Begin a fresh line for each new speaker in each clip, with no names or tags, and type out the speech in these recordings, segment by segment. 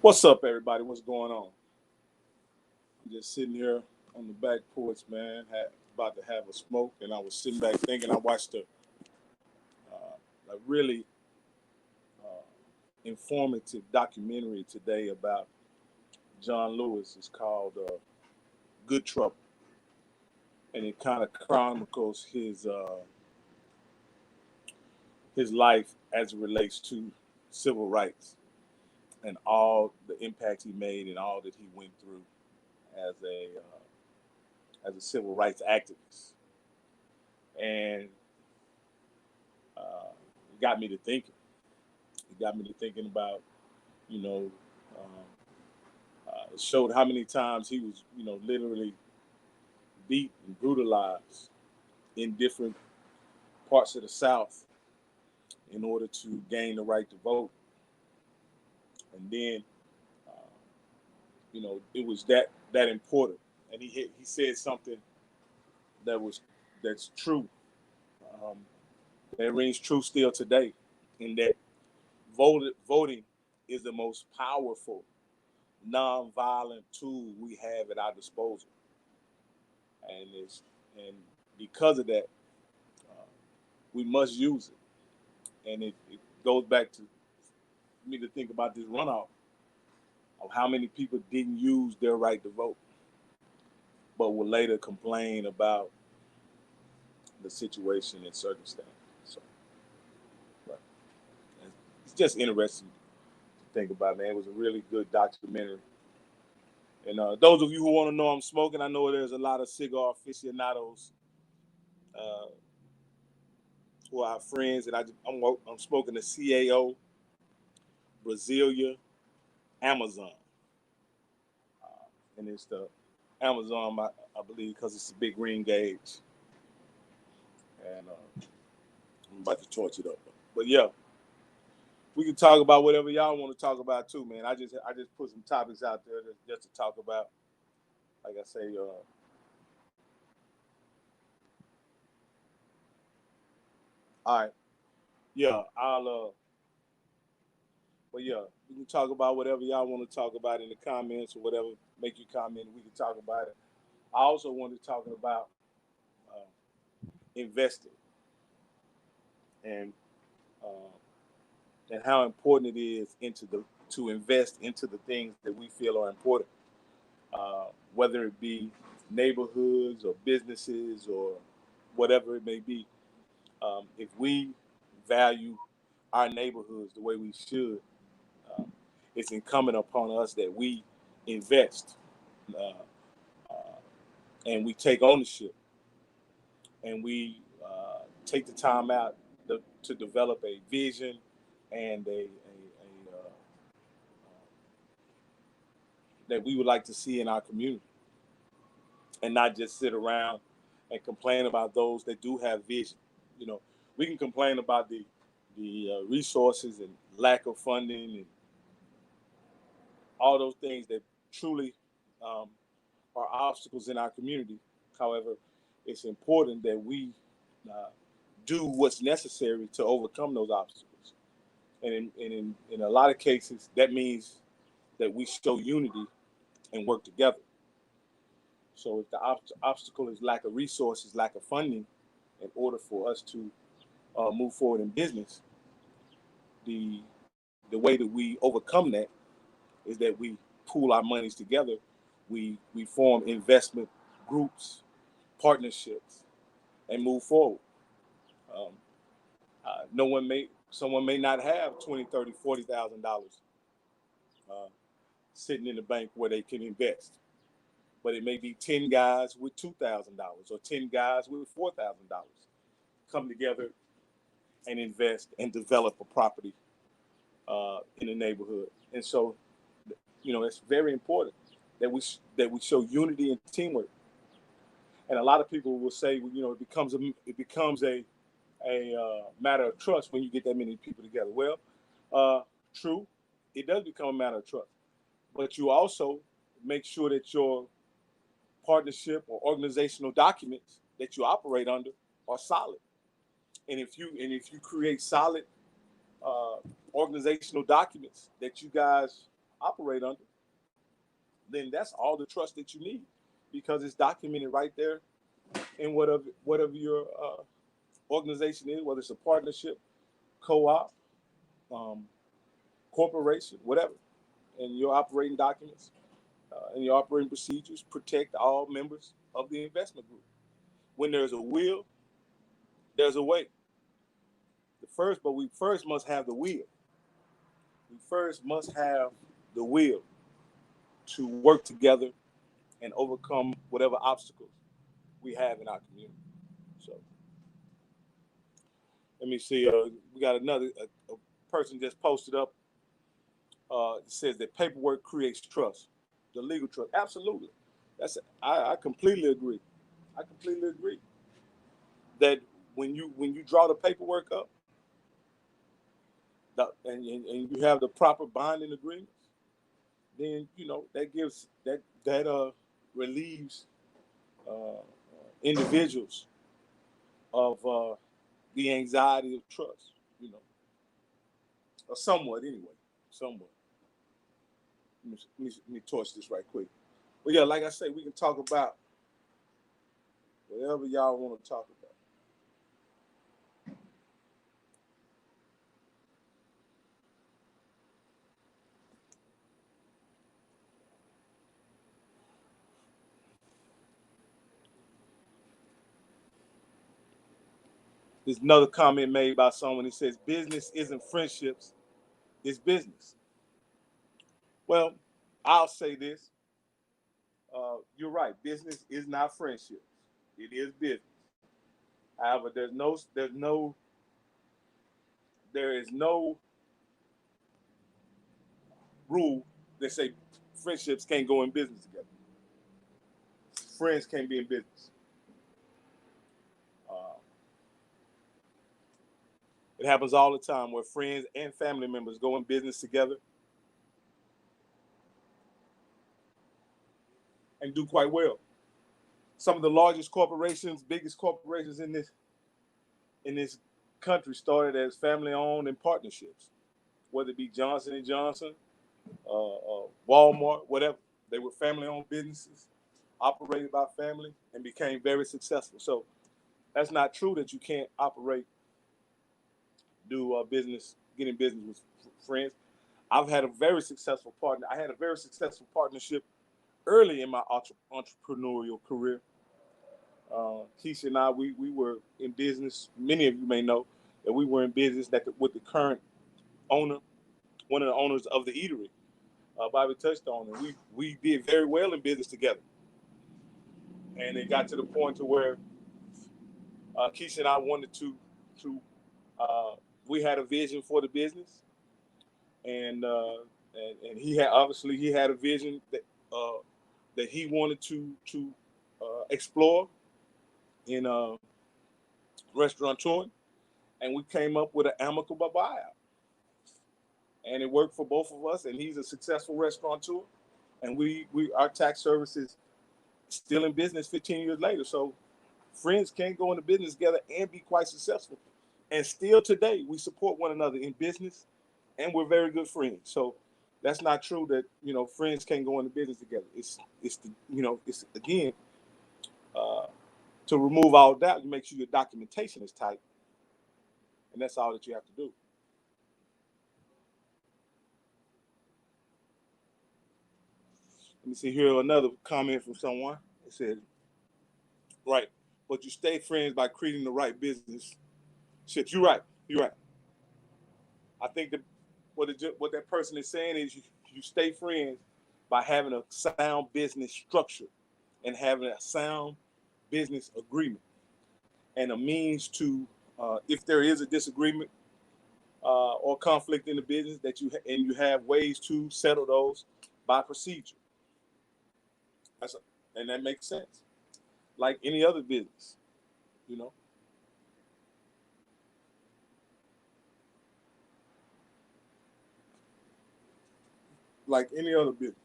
What's up, everybody? What's going on? I'm just sitting here on the back porch, man. About to have a smoke, and I was sitting back thinking. I watched a really uh, informative documentary today about John Lewis. It's called "Good Trouble," and it kind of chronicles his life as it relates to civil rights and all the impact he made and all that he went through as a civil rights activist. And it got me to thinking. It got me to thinking about, you know, it showed how many times he was, literally beat and brutalized in different parts of the South in order to gain the right to vote. And then, uh, it was that important. And he said something that was that's true. Um, that rings true still today, in that voting is the most powerful nonviolent tool we have at our disposal, and because of that, uh, we must use it. And it goes back to me to think about this runoff of how many people didn't use their right to vote, but will later complain about the situation and circumstance. So, but it's just interesting to think about, man. It was a really good documentary. And those of you who want to know I'm smoking, I know there's a lot of cigar aficionados uh, who are friends, and I'm smoking the CAO, Brazilia, Amazon, and it's the Amazon, I believe, because it's a big green gauge, and I'm about to torch it up. But yeah, we can talk about whatever y'all want to talk about too, man. I just put some topics out there just to talk about. Like I say, all right, yeah, but yeah, we can talk about whatever y'all want to talk about in the comments or whatever. Make you comment, we can talk about it. I also wanted to talk about uh, investing and uh, and how important it is to invest into the things that we feel are important, whether it be neighborhoods or businesses or whatever it may be. If we value our neighborhoods the way we should, um, it's incumbent upon us that we invest, uh, uh, and we take ownership, and we take the time out to develop a vision and that we would like to see in our community, and not just sit around and complain about those that do have vision. You know, we can complain about the resources and lack of funding and all those things that truly um, are obstacles in our community. However, it's important that we uh, do what's necessary to overcome those obstacles. And in a lot of cases, that means that we show unity and work together. So if the obstacle is lack of resources, lack of funding, in order for us to move forward in business, the way that we overcome that is that we pool our monies together. We form investment groups, partnerships, and move forward. Um, no one may Someone may not have 20, 30, $40,000 uh, sitting in the bank where they can invest, but it may be 10 guys with $2,000 or 10 guys with $4,000 come together and invest and develop a property in the neighborhood. And so, it's very important that we show unity and teamwork. And a lot of people will say, it becomes a matter of trust when you get that many people together. Well, true, it does become a matter of trust, but you also make sure that your partnership or organizational documents that you operate under are solid. And if you create solid uh, organizational documents that you guys operate under, then that's all the trust that you need, because it's documented right there in whatever your organization is, whether it's a partnership, co-op, um, corporation, whatever, and your operating documents and your operating procedures protect all members of the investment group. When there's a will, there's a way. But we first must have the will. We first must have the will to work together and overcome whatever obstacles we have in our community. So let me see. We got another a person just posted up. Says that paperwork creates trust, the legal trust. Absolutely, I completely agree. I completely agree that when you draw the paperwork up, and you have the proper binding agreements, then that gives that relieves uh, individuals of the anxiety of trust, or somewhat anyway, somewhat. Let me torch this right quick. But yeah, like I say, we can talk about whatever y'all want to talk about. There's another comment made by someone. He says, business isn't friendships, it's business. Well, I'll say this. You're right. Business is not friendship. It is business. However, there is no rule that say friendships can't go in business together. Friends can't be in business. Uh, it happens all the time where friends and family members go in business together and do quite well. Some of the largest corporations, biggest corporations in this country started as family owned and partnerships, whether it be Johnson and Johnson, Walmart, whatever. They were family owned businesses, operated by family, and became very successful. So that's not true that you can't do business, get in business with friends. I've had a very successful partner. I had a very successful partnership early in my entrepreneurial career. Keisha and I, we were in business. Many of you may know that we were in business with the current owner, one of the owners of the eatery, Bobby touched on, and we did very well in business together. And it got to the point to where Keisha and I wanted to we had a vision for the business, and he had a vision that he wanted to explore in restaurateuring, and we came up with an amicable buyout, and it worked for both of us. And he's a successful restaurateur, and we our tax service is still in business 15 years later. So friends can go into business together and be quite successful. And still today, we support one another in business, and we're very good friends. So that's not true that friends can't go into business together. It's again uh, to remove all doubt. You make sure your documentation is tight, and that's all that you have to do. Let me see here another comment from someone. It said, "Right, but you stay friends by creating the right business." Shit, you're right. You're right. I think that what that person is saying is you stay friends by having a sound business structure and having a sound business agreement and a means to, if there is a disagreement or conflict in the business, and you have ways to settle those by procedure. And that makes sense. Like any other business, you know, like any other business.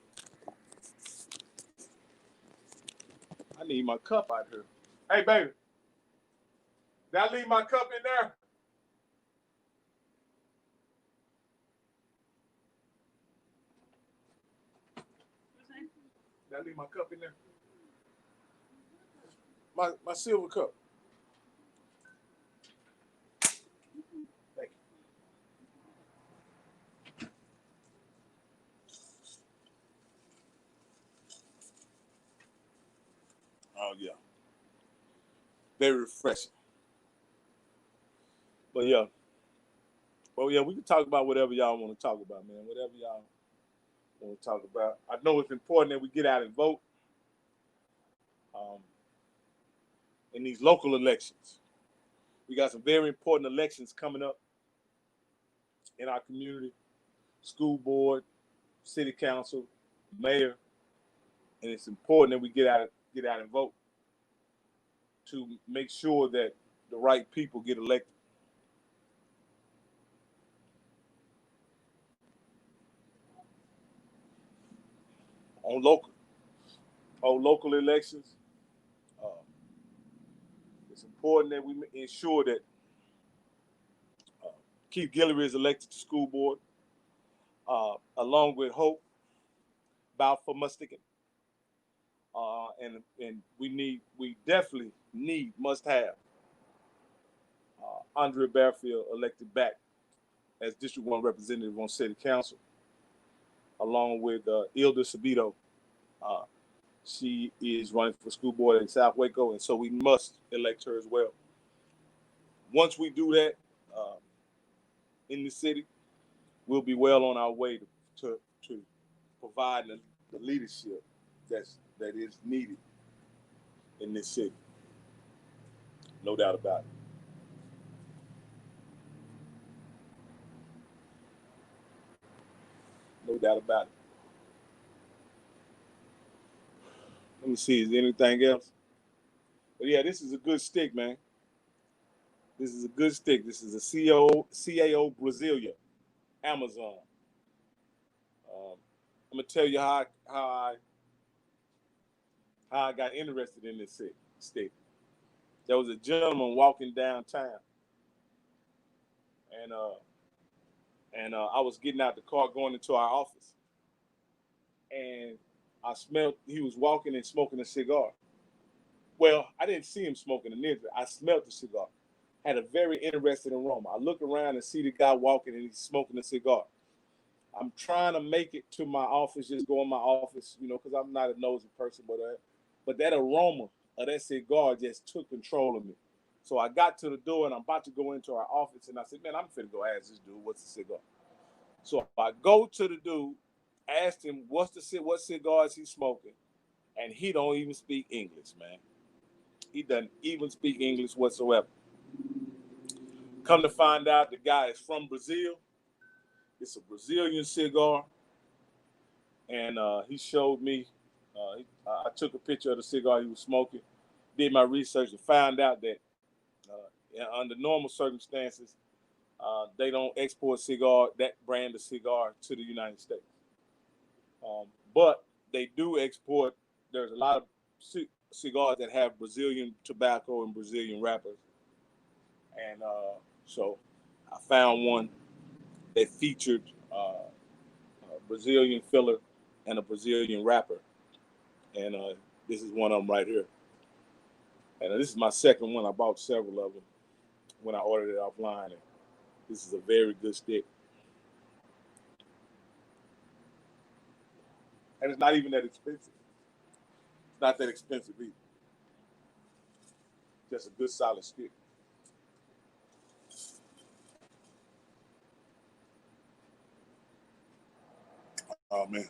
I need my cup out here. Hey, baby, did I leave my cup in there? I leave my cup in there? My silver cup. Thank you. Oh yeah. Very refreshing. But yeah. Well, yeah, we can talk about whatever y'all want to talk about, man. Whatever y'all want to talk about. I know it's important that we get out and vote in these local elections. We got some very important elections coming up in our community: school board, city council, mayor, and it's important that we get out and vote to make sure that the right people get elected. On local elections, uh, it's important that we ensure that uh, Keith Guillory is elected to school board, along with Hope Balfour Mustigan. And we definitely must have Andrea Bearfield elected back as District 1 representative on City Council, along with Ilda Sabito. Uh, she is running for school board in South Waco, and so we must elect her as well. Once we do that uh, in the city, we'll be well on our way to provide the leadership that is needed in this city. No doubt about it. No doubt about it. Let me see, is there anything else? But yeah, this is a good stick, man. This is a good stick. This is a CAO Brazilia, Amazon. I'm gonna tell you how I got interested in this stick. There was a gentleman walking downtown, and I was getting out the car going into our office, and I smelled he was walking and smoking a cigar. Well, I didn't see him smoking a ninja. I smelled the cigar. Had a very interesting aroma. I look around and see the guy walking and he's smoking a cigar. I'm trying to make it to my office, just go in my office, because I'm not a nosy person, but that aroma of that cigar just took control of me. So I got to the door and I'm about to go into our office, and I said, "Man, I'm finna go ask this dude what's the cigar." So I go to the dude, asked him what cigars he's smoking, and he don't even speak English, man. He doesn't even speak English whatsoever. Come to find out, the guy is from Brazil. It's a Brazilian cigar, and he showed me. I took a picture of the cigar he was smoking, did my research, and found out that under normal circumstances, they don't export that brand of cigar to the United States. But they do export. There's a lot of cigars that have Brazilian tobacco and Brazilian wrappers, and so I found one that featured a Brazilian filler and a Brazilian wrapper, and this is one of them right here. And this is my second one. I bought several of them when I ordered it offline. And this is a very good stick, and it's not even that expensive. It's not that expensive either. Just a good solid stick. Oh man.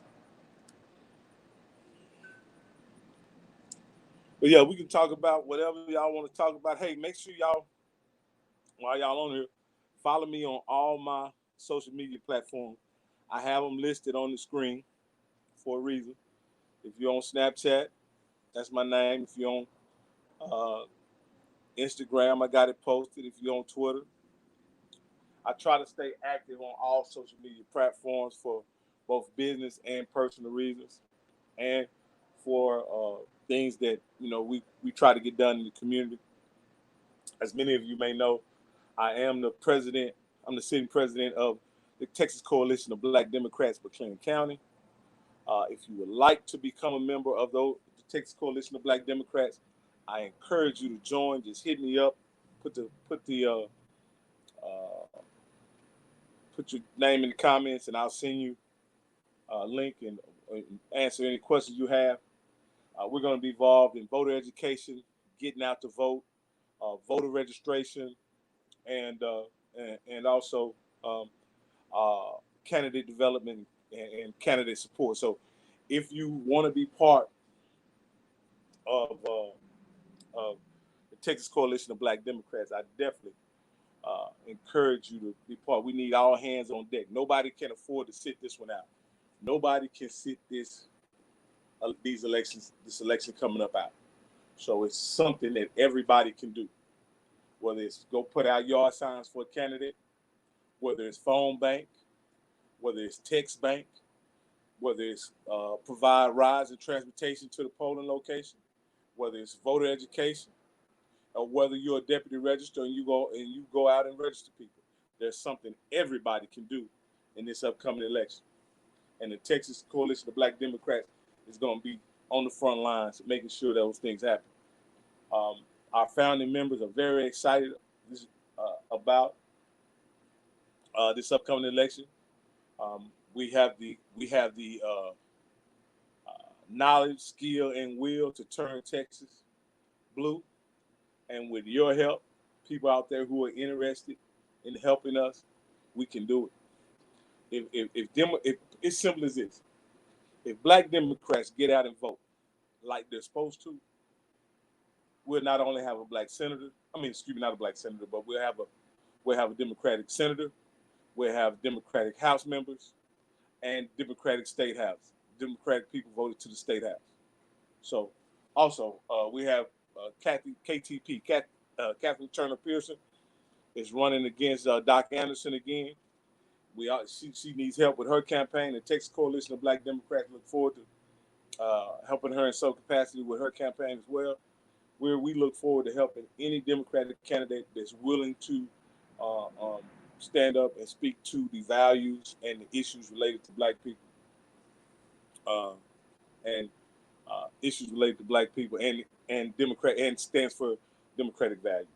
But yeah, we can talk about whatever y'all want to talk about. Hey, make sure y'all, while y'all on here, follow me on all my social media platforms. I have them listed on the screen for a reason. If you're on Snapchat, that's my name. If you're on uh, Instagram, I got it posted. If you're on Twitter, I try to stay active on all social media platforms for both business and personal reasons, and for things that we try to get done in the community. As many of you may know, I am the president. I'm the sitting president of the Texas Coalition of Black Democrats, McLean County. If you would like to become a member of the Texas Coalition of Black Democrats, I encourage you to join. Just hit me up. Put your name in the comments, and I'll send you a link and answer any questions you have. We're going to be involved in voter education, getting out to vote, voter registration, and also um, candidate development and candidate support. So, if you want to be part of the Texas Coalition of Black Democrats, I definitely encourage you to be part. We need all hands on deck. Nobody can afford to sit this one out. Nobody can sit this election coming up out. So it's something that everybody can do. Whether it's go put out yard signs for a candidate, whether it's phone bank, whether it's text bank, whether it's provide rides and transportation to the polling location, whether it's voter education, or whether you're a deputy registrar and you go out and register people. There's something everybody can do in this upcoming election. And the Texas Coalition of Black Democrats is going to be on the front lines making sure those things happen. Our founding members are very excited about this upcoming election. We have the knowledge, skill, and will to turn Texas blue. And with your help, people out there who are interested in helping us, we can do it. If it's simple as this: if Black Democrats get out and vote like they're supposed to, we'll not only have a black senator. Not a black senator, but we'll have a Democratic senator. We'll have Democratic House members and Democratic State House. Democratic people voted to the State House. So, also we have Kathleen Turner Pearson is running against Doc Anderson again. She needs help with her campaign. The Texas Coalition of Black Democrats look forward to helping her in some capacity with her campaign as well. Where we look forward to helping any Democratic candidate that's willing to stand up and speak to the values and the issues related to Black people, and issues related to Black people, and Democrat, and stands for democratic values.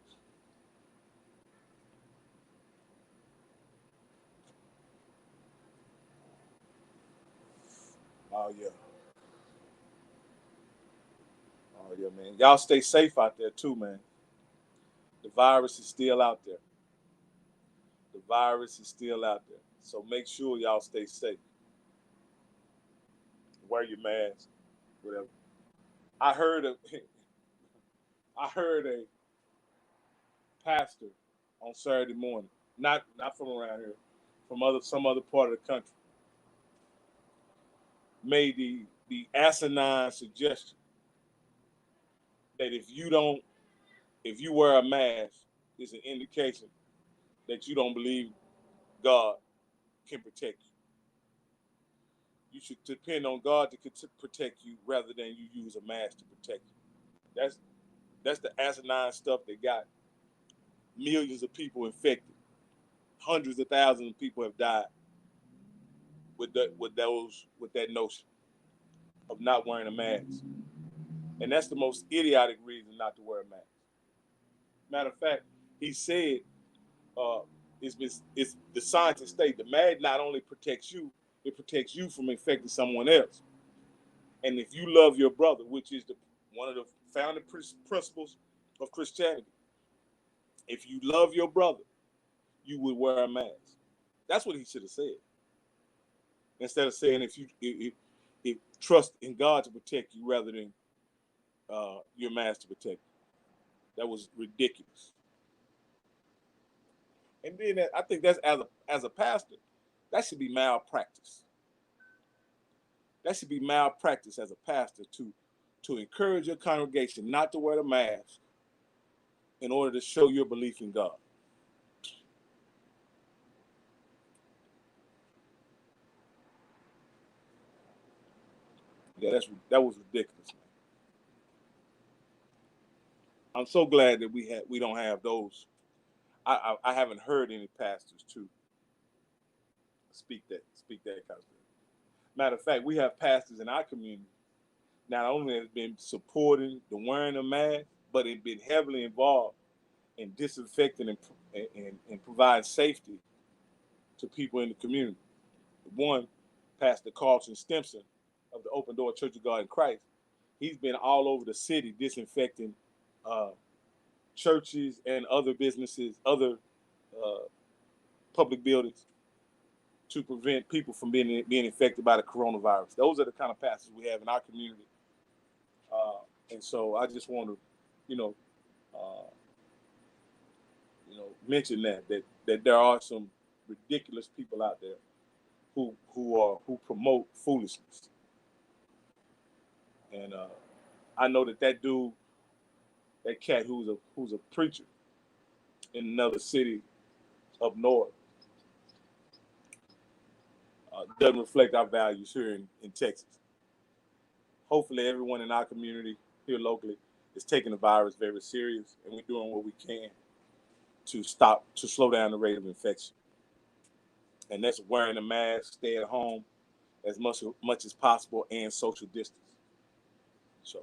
Oh yeah. Oh yeah, man. Y'all stay safe out there too, man. The virus is still out there. The virus is still out there. So make sure y'all stay safe. Wear your mask, whatever. I heard a I heard a pastor on Saturday morning, not from around here, from some other part of the country, made the asinine suggestion that if you wear a mask, it's an indication that you don't believe God can protect you. You should depend on God to protect you rather than you use a mask to protect you. That's the asinine stuff that got millions of people infected. Hundreds of thousands of people have died with that notion of not wearing a mask. And that's the most idiotic reason not to wear a mask. Matter of fact, he said uh, it's the scientists state the mask not only protects you, it protects you from infecting someone else. And if you love your brother, which is one of the founding principles of Christianity, if you love your brother, you would wear a mask. That's what he should have said. Instead of saying if trust in God to protect you rather than your mask to protect you. That was ridiculous. And then I think that's as a pastor, that should be malpractice. That should be malpractice as a pastor to encourage your congregation not to wear the mask in order to show your belief in God. Yeah, that was ridiculous, man. I'm so glad that we don't have those. I haven't heard any pastors to speak that kind of thing. Matter of fact, we have pastors in our community not only has been supporting the wearing of masks, but it's been heavily involved in disinfecting and providing safety to people in the community. One, Pastor Carlton Stimson of the Open Door Church of God in Christ, he's been all over the city disinfecting uh, churches and other businesses, other uh, public buildings to prevent people from being infected by the coronavirus. Those are the kind of pastors we have in our community. And so I just want to, you know, uh, mention that there are some ridiculous people out there who promote foolishness. And I know that dude, that cat who's a preacher in another city up north, doesn't reflect our values here in Texas. Hopefully, everyone in our community here locally is taking the virus very serious, and we're doing what we can to slow down the rate of infection. And that's wearing a mask, stay at home as much as possible, and social distance. So,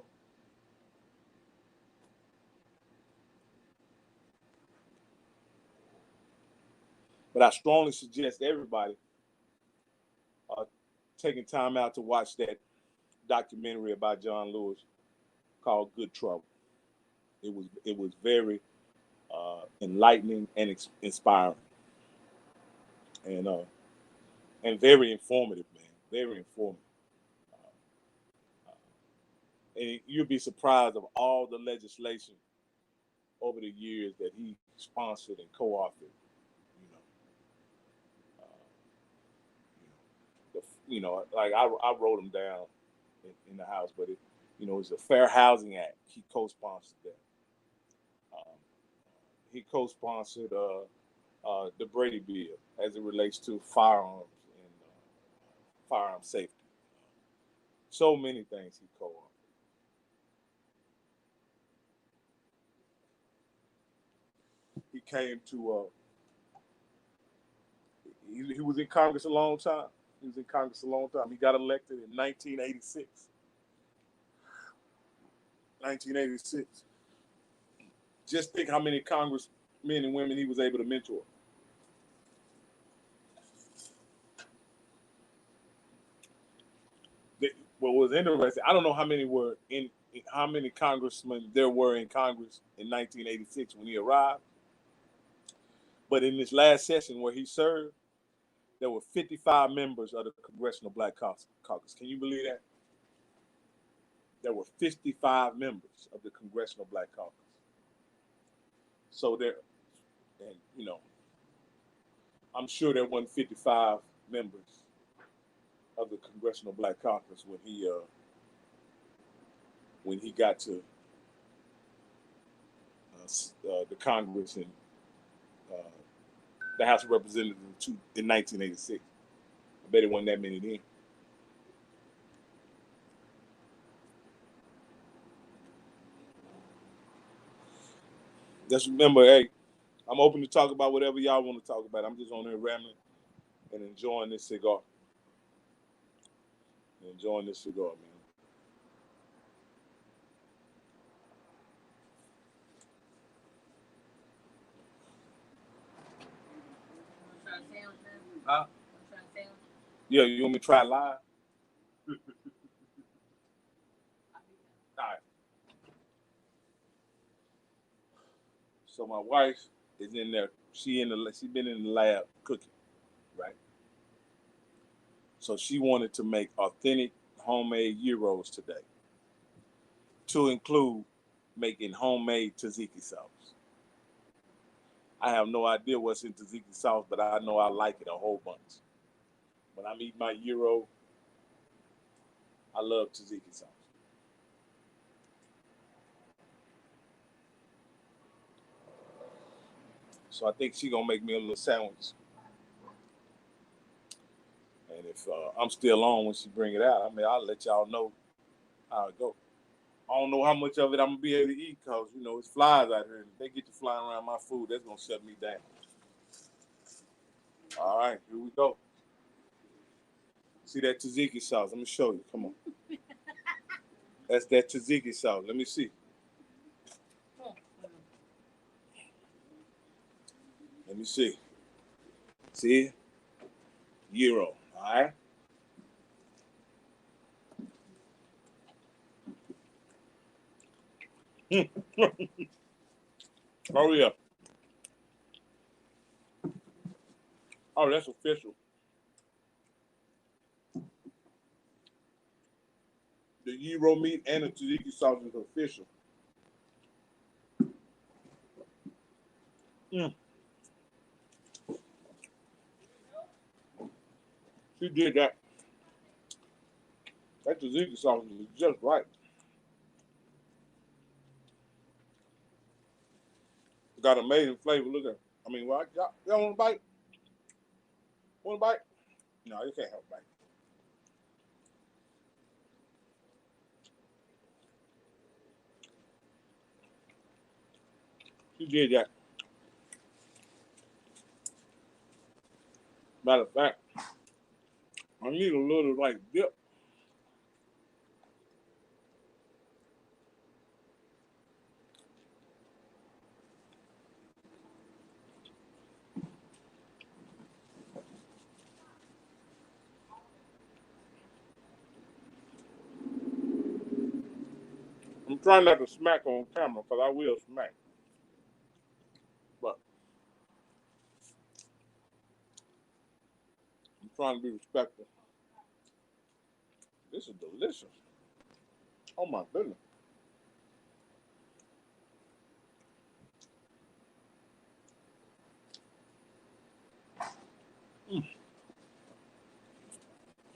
but I strongly suggest everybody taking time out to watch that documentary about John Lewis called Good Trouble. It was very enlightening and inspiring, and very informative, man. Very informative. And you'll be surprised of all the legislation over the years that he sponsored and co-authored. You know, like I wrote them down in the house, but it's a Fair Housing Act. He co-sponsored that. Um, he co-sponsored the Brady Bill as it relates to firearms and firearm safety. So many things he co-authored. He came to. He was in Congress a long time. He was in Congress a long time. He got elected in 1986. 1986. Just think how many congressmen and women he was able to mentor. What was interesting, I don't know how many congressmen there were in Congress in 1986 when he arrived, but in this last session where he served, there were 55 members of the Congressional Black Caucus. Can you believe that? There were 55 members of the Congressional Black Caucus. So there, and I'm sure there weren't 55 members of the Congressional Black Caucus when he got to the Congress and uh, the House of Representatives in 1986. I bet it wasn't that many then. Just remember, hey, I'm open to talk about whatever y'all want to talk about. I'm just on here rambling and enjoying this cigar. Enjoying this cigar, man. Huh? Yeah, you want me to try live? All right. So my wife is in there. She been in the lab cooking, right? So she wanted to make authentic homemade gyros today, to include making homemade tzatziki sauce. I have no idea what's in tzatziki sauce, but I know I like it a whole bunch. When I'm eating my gyro, I love tzatziki sauce. So I think she gonna make me a little sandwich. And if I'm still on when she bring it out, I mean, I'll let y'all know how it go. I don't know how much of it I'm gonna be able to eat because it's flies out here. And if they get to flying around my food, that's gonna shut me down. All right, here we go. See that tzatziki sauce? Let me show you. Come on. That's that tzatziki sauce. Let me see. Let me see. See? Euro. All right. Oh, yeah. Oh, that's official. The gyro meat and the tzatziki sauce is official. Mm. She did that. That tzatziki sauce is just right. Got amazing flavor. Look at it. I mean, well, y'all want a bite? Want a bite? No, you can't have a bite. She did that. Matter of fact, I need a little like dip. I'm trying not to smack on camera because I will smack. But I'm trying to be respectful. This is delicious. Oh my goodness. Mm.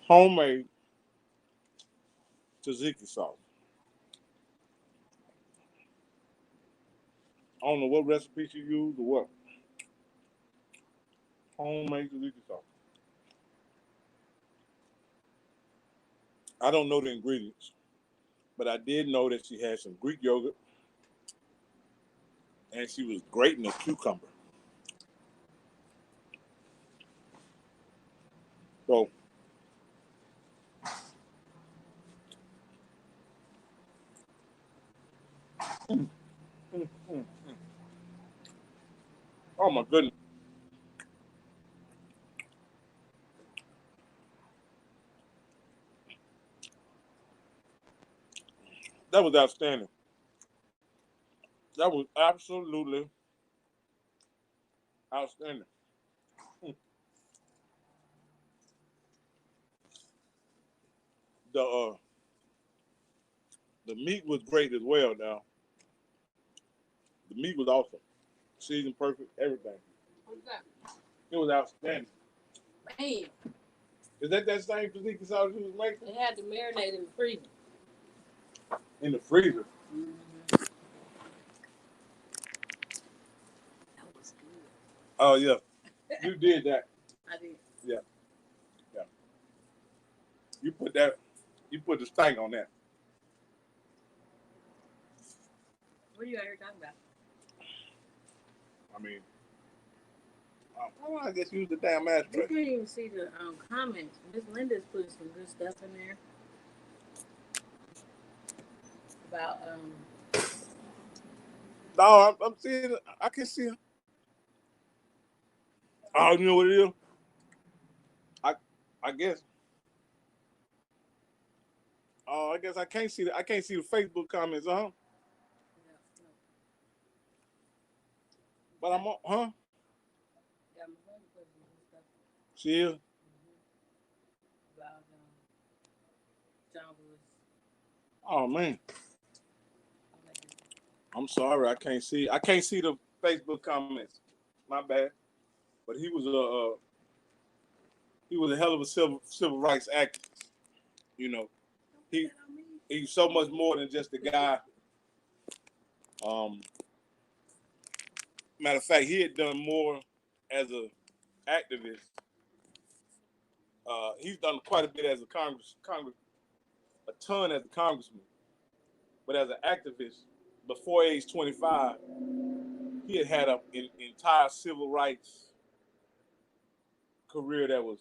Homemade tzatziki sauce. I don't know what recipe she used or what. Homemade tzatziki sauce. I don't know the ingredients, but I did know that she had some Greek yogurt and she was grating a cucumber. So, mm, mm, mm. Oh my goodness. That was outstanding. That was absolutely outstanding. Mm. The the meat was great as well. Now the meat was awesome, seasoned perfect, everything. What's that? It was outstanding. Man, is that same tzatziki sauce you was making? It had to marinate in the freezer. In the freezer. Mm-hmm. That was good. Oh yeah, you did that. I did. Yeah, yeah. You put that. You put the stank on that. What are you out here talking about? I mean, I guess use the damn ashtray. You can't even see the comments. Miss Linda's put some good stuff in there about No, I'm seeing it. I can see it. Oh, you know what it is? I guess. Oh, I guess I can't see I can't see the Facebook comments, huh? But I'm on, huh? She is. Oh man. I'm sorry, I can't see. I can't see the Facebook comments. My bad. But he was a hell of a civil rights activist. You know, he he's so much more than just a guy. Um, Matter of fact, he had done more as a activist. He's done quite a bit as a a ton as a congressman. But as an activist, before age 25, he had an entire civil rights career that was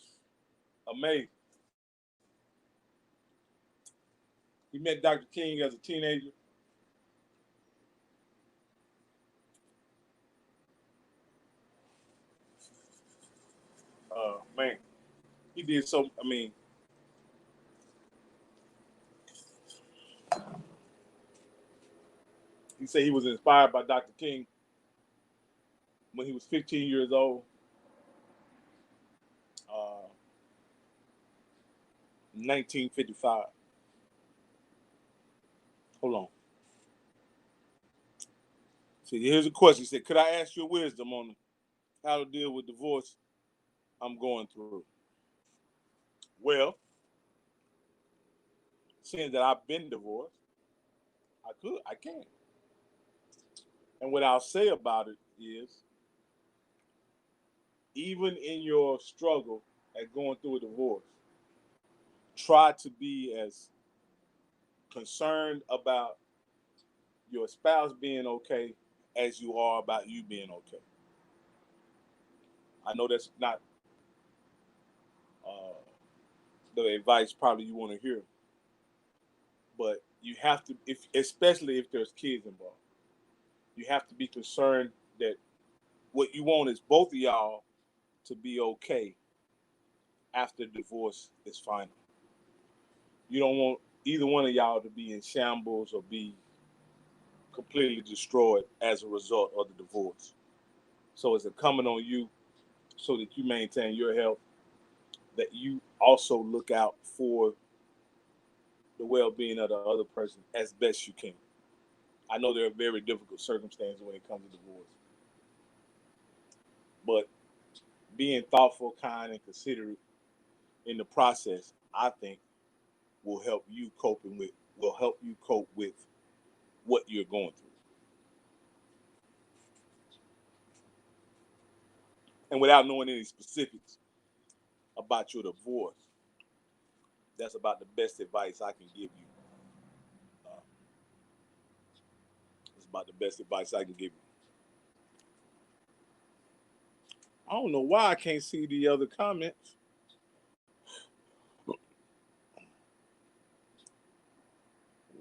amazing. He met Dr. King as a teenager. Man, he did so. I mean, he said he was inspired by Dr. King when he was 15 years old. 1955. Hold on. See, here's a question. He said, "Could I ask your wisdom on how to deal with divorce I'm going through?" Well, seeing that I've been divorced, I can. And what I'll say about it is, even in your struggle at going through a divorce, try to be as concerned about your spouse being okay as you are about you being okay. I know that's not uh, the advice probably you want to hear, but you have to, if especially if there's kids involved, you have to be concerned that what you want is both of y'all to be okay after divorce is final. You don't want either one of y'all to be in shambles or be completely destroyed as a result of the divorce. So it's incumbent on you, so that you maintain your health, that you also look out for the well-being of the other person as best you can. I know there are very difficult circumstances when it comes to divorce, but being thoughtful, kind, and considerate in the process, I think, will help you cope with what you're going through. And without knowing any specifics about your divorce, that's about the best advice I can give you. Uh, it's about the best advice I can give you. I don't know why I can't see the other comments.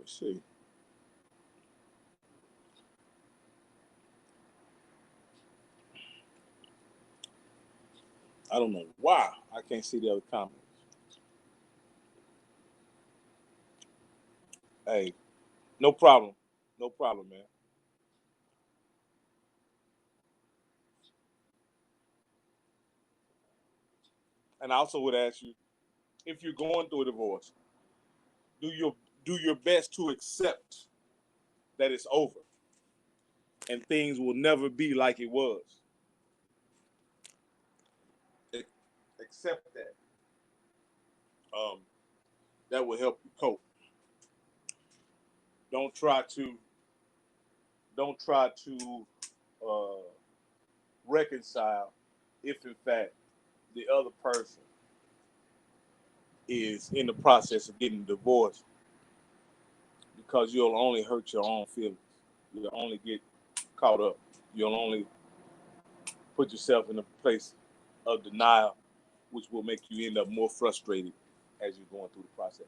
Let's see. I don't know why I can't see the other comments. Hey, no problem. No problem, man. And I also would ask you, if you're going through a divorce, do your do your best to accept that it's over and things will never be like it was. Accept that. Um, that will help you cope. Don't try to don't try to uh, reconcile if in fact the other person is in the process of getting divorced, because you'll only hurt your own feelings. You'll only get caught up. You'll only put yourself in a place of denial, which will make you end up more frustrated as you're going through the process.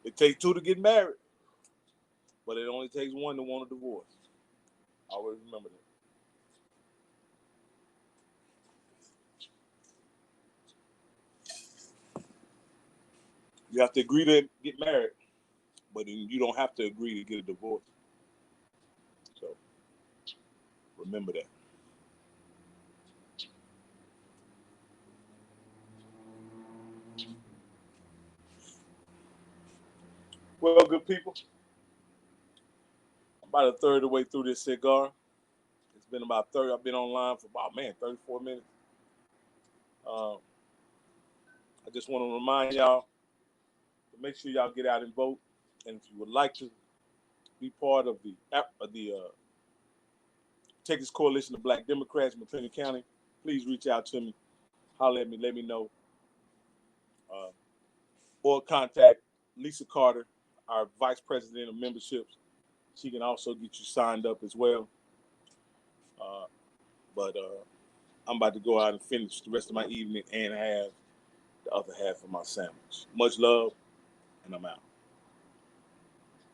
It takes two to get married, but it only takes one to want a divorce. Always remember that. You have to agree to get married, but you don't have to agree to get a divorce. So remember that. Well, good people, I'm about a third of the way through this cigar. It's been about 30. I've been online for about 34 minutes. Um, I just want to remind y'all to make sure y'all get out and vote. And if you would like to be part of the Texas Coalition of Black Democrats in McLennan County, please reach out to me, holler at me, let me know, uh, or contact Lisa Carter, our Vice President of Memberships. She can also get you signed up as well. But I'm about to go out and finish the rest of my evening and have the other half of my sandwich. Much love, and I'm out.